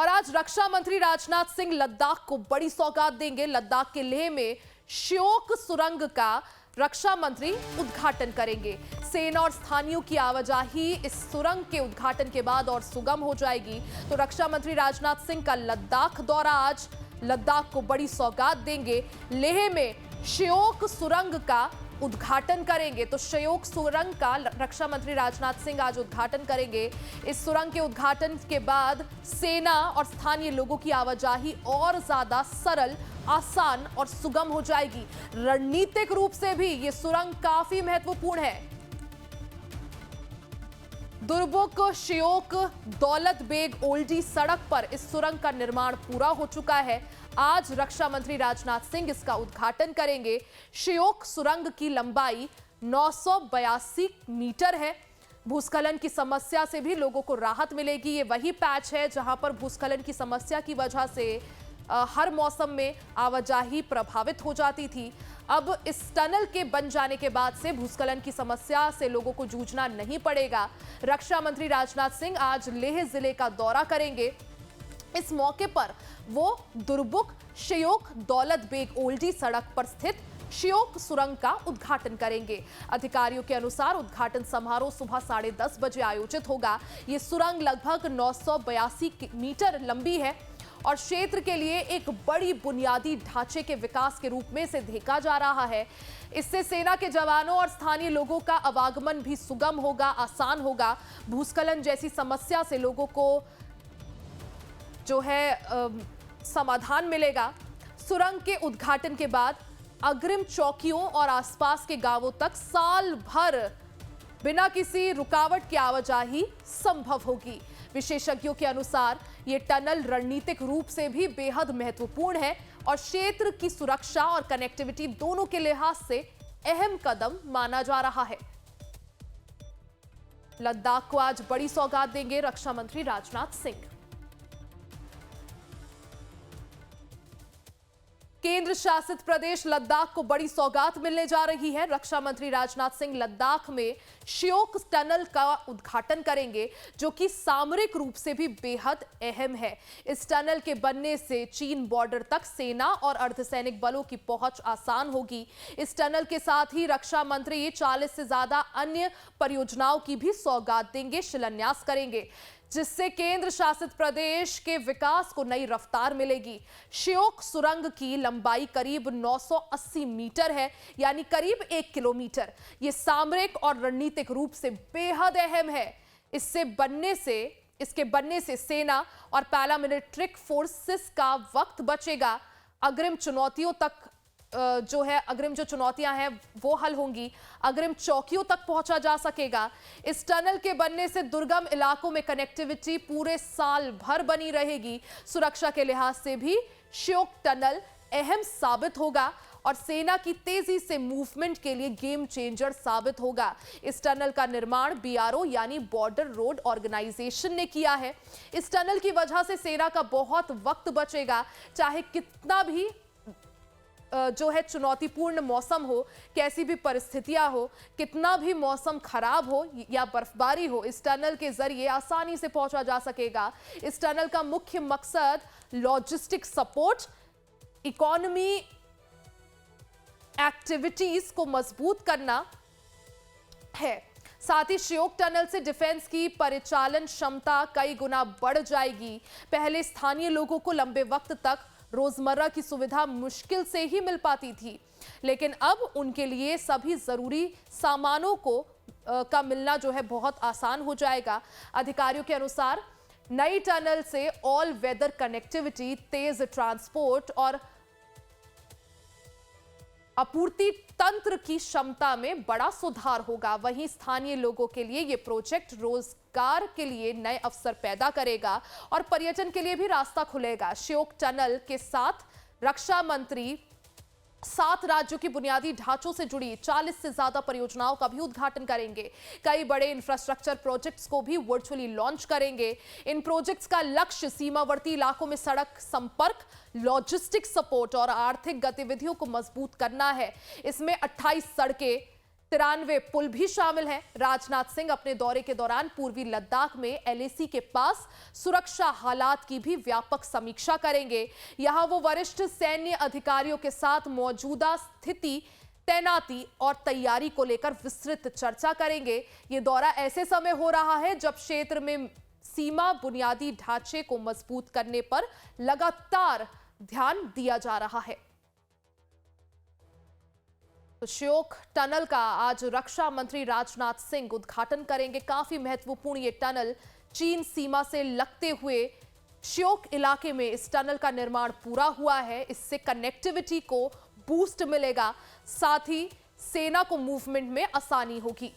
और आज रक्षा मंत्री राजनाथ सिंह लद्दाख को बड़ी सौगात देंगे। लद्दाख के लेह में श्योक सुरंग का रक्षा मंत्री उद्घाटन करेंगे। सेना और स्थानीयों की आवाजाही इस सुरंग के उद्घाटन के बाद और सुगम हो जाएगी। तो रक्षा मंत्री राजनाथ सिंह का लद्दाख दौरा, आज लद्दाख को बड़ी सौगात देंगे। लेह में श्योक सुरंग का उद्घाटन करेंगे। तो श्योक सुरंग का रक्षा मंत्री राजनाथ सिंह आज उद्घाटन करेंगे। इस सुरंग के उद्घाटन के बाद सेना और स्थानीय लोगों की आवाजाही और ज्यादा सरल, आसान और सुगम हो जाएगी। रणनीतिक रूप से भी ये सुरंग काफी महत्वपूर्ण है। दुर्बुक श्योक दौलत बेग ओल्डी सड़क पर इस सुरंग का निर्माण पूरा हो चुका है। आज रक्षा मंत्री राजनाथ सिंह इसका उद्घाटन करेंगे। श्योक सुरंग की लंबाई 982 मीटर है। भूस्खलन की समस्या से भी लोगों को राहत मिलेगी। ये वही पैच है जहां पर भूस्खलन की समस्या की वजह से हर मौसम में आवाजाही प्रभावित हो जाती थी। अब इस टनल के बन जाने के बाद से भूस्खलन की समस्या से लोगों को जूझना नहीं पड़ेगा। रक्षा मंत्री राजनाथ सिंह आज लेह जिले का दौरा करेंगे। इस मौके पर वो दुर्बुक श्योक दौलत बेग ओल्डी सड़क पर स्थित श्योक सुरंग का उद्घाटन करेंगे। अधिकारियों के अनुसार उद्घाटन समारोह सुबह 10:30 बजे आयोजित होगा। ये सुरंग लगभग 982 मीटर लंबी है और क्षेत्र के लिए एक बड़ी बुनियादी ढांचे के विकास के रूप में इसे देखा जा रहा है। इससे सेना के जवानों और स्थानीय लोगों का आवागमन भी सुगम होगा, आसान होगा। भूस्खलन जैसी समस्या से लोगों को जो है समाधान मिलेगा। सुरंग के उद्घाटन के बाद अग्रिम चौकियों और आसपास के गांवों तक साल भर बिना किसी रुकावट के आवाजाही संभव होगी। विशेषज्ञों के अनुसार ये टनल रणनीतिक रूप से भी बेहद महत्वपूर्ण है और क्षेत्र की सुरक्षा और कनेक्टिविटी दोनों के लिहाज से अहम कदम माना जा रहा है। लद्दाख को आज बड़ी सौगात देंगे रक्षा मंत्री राजनाथ सिंह। केंद्र शासित प्रदेश लद्दाख को बड़ी सौगात मिलने जा रही है। रक्षा मंत्री राजनाथ सिंह लद्दाख में श्योक टनल का उद्घाटन करेंगे, जो कि सामरिक रूप से भी बेहद अहम है। इस टनल के बनने से चीन बॉर्डर तक सेना और अर्धसैनिक बलों की पहुंच आसान होगी। इस टनल के साथ ही रक्षा मंत्री 40 से ज्यादा अन्य परियोजनाओं की भी सौगात देंगे, शिलान्यास करेंगे, जिससे केंद्र शासित प्रदेश के विकास को नई रफ्तार मिलेगी। श्योक सुरंग की लंबाई करीब 980 मीटर है, यानी करीब 1 किलोमीटर। यह सामरिक और रणनीतिक रूप से बेहद अहम है। इसके बनने से सेना और पैरामिलिट्रिक फोर्सेस का वक्त बचेगा। अग्रिम जो चुनौतियां हैं वो हल होंगी। अग्रिम चौकियों तक पहुंचा जा सकेगा। इस टनल के बनने से दुर्गम इलाकों में कनेक्टिविटी पूरे साल भर बनी रहेगी। सुरक्षा के लिहाज से भी श्योक टनल अहम साबित होगा और सेना की तेजी से मूवमेंट के लिए गेम चेंजर साबित होगा। इस टनल का निर्माण बीआरओ यानी बॉर्डर रोड ऑर्गेनाइजेशन ने किया है। इस टनल की वजह से सेना का बहुत वक्त बचेगा। चाहे कितना भी चुनौतीपूर्ण मौसम हो, कैसी भी परिस्थितियां हो, कितना भी मौसम खराब हो या बर्फबारी हो, इस टनल के जरिए आसानी से पहुंचा जा सकेगा। इस टनल का मुख्य मकसद लॉजिस्टिक सपोर्ट, इकोनॉमी एक्टिविटीज को मजबूत करना है। साथ ही श्योक टनल से डिफेंस की परिचालन क्षमता कई गुना बढ़ जाएगी। पहले स्थानीय लोगों को लंबे वक्त तक रोजमर्रा की सुविधा मुश्किल से ही मिल पाती थी, लेकिन अब उनके लिए सभी जरूरी सामानों का मिलना जो है बहुत आसान हो जाएगा। अधिकारियों के अनुसार नई टनल से ऑल वेदर कनेक्टिविटी, तेज ट्रांसपोर्ट और आपूर्ति तंत्र की क्षमता में बड़ा सुधार होगा। वहीं स्थानीय लोगों के लिए यह प्रोजेक्ट रोजगार के लिए नए अवसर पैदा करेगा और पर्यटन के लिए भी रास्ता खुलेगा। श्योक टनल के साथ रक्षा मंत्री 7 राज्यों की बुनियादी ढांचों से जुड़ी 40 से ज्यादा परियोजनाओं का भी उद्घाटन करेंगे। कई बड़े इंफ्रास्ट्रक्चर प्रोजेक्ट्स को भी वर्चुअली लॉन्च करेंगे। इन प्रोजेक्ट्स का लक्ष्य सीमावर्ती इलाकों में सड़क संपर्क, लॉजिस्टिक सपोर्ट और आर्थिक गतिविधियों को मजबूत करना है। इसमें 28 सड़कें, 93 पुल भी शामिल हैं। राजनाथ सिंह अपने दौरे के दौरान पूर्वी लद्दाख में एलएसी के पास सुरक्षा हालात की भी व्यापक समीक्षा करेंगे। यहां वो वरिष्ठ सैन्य अधिकारियों के साथ मौजूदा स्थिति, तैनाती और तैयारी को लेकर विस्तृत चर्चा करेंगे। ये दौरा ऐसे समय हो रहा है जब क्षेत्र में सीमा बुनियादी ढांचे को मजबूत करने पर लगातार ध्यान दिया जा रहा है। तो श्योक टनल का आज रक्षा मंत्री राजनाथ सिंह उद्घाटन करेंगे। काफी महत्वपूर्ण ये टनल चीन सीमा से लगते हुए श्योक इलाके में इस टनल का निर्माण पूरा हुआ है। इससे कनेक्टिविटी को बूस्ट मिलेगा, साथ ही सेना को मूवमेंट में आसानी होगी।